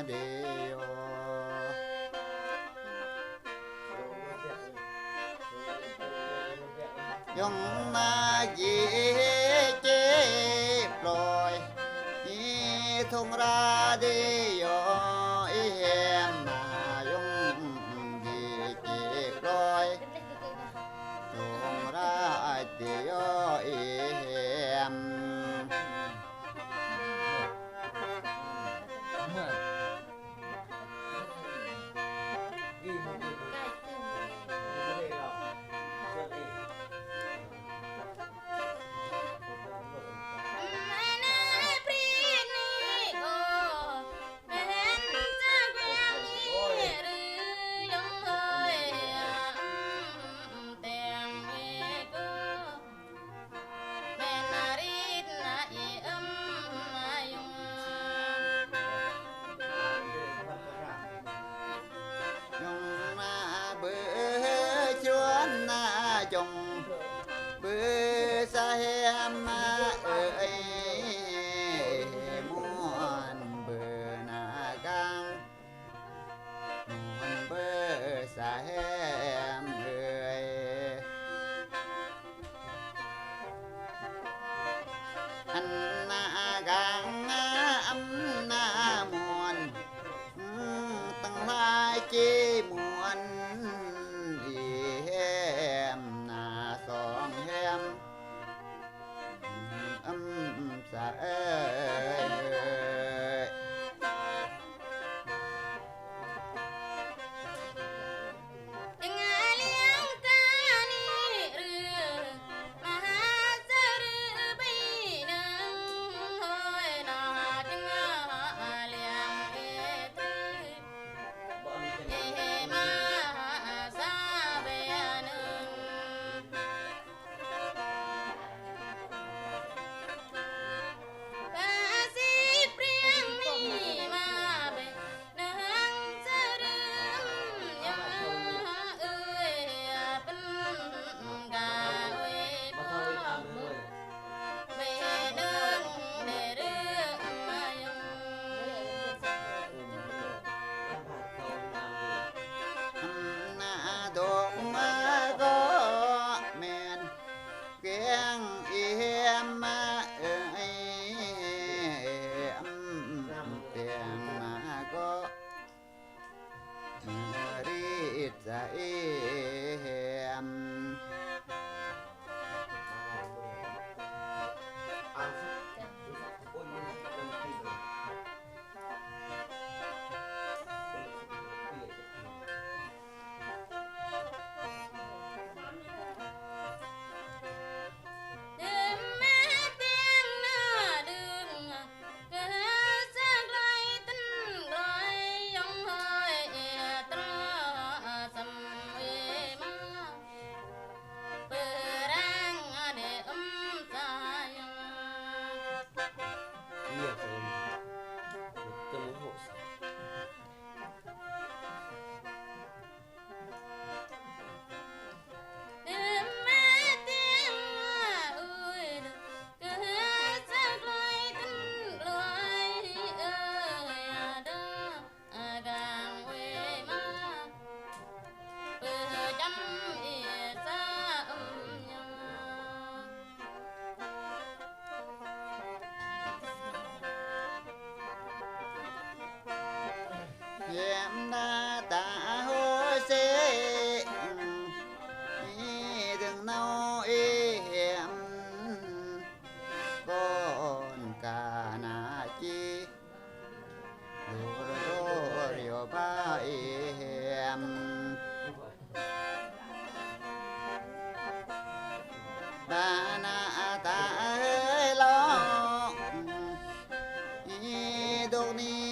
điều dùng gì chế rồi thùng ra đi em dùng gì chế rồi thùng ra đi em chồng bữa xa em ơi muôn bữa na gang muôn bữa xa em ơi anh na gang âm na muôn tăng lai chi muôn dạ ơi dạ em em đã ta hô xê đừng nấu em con cả na chi rô rô ba em ta na ta lo đô ni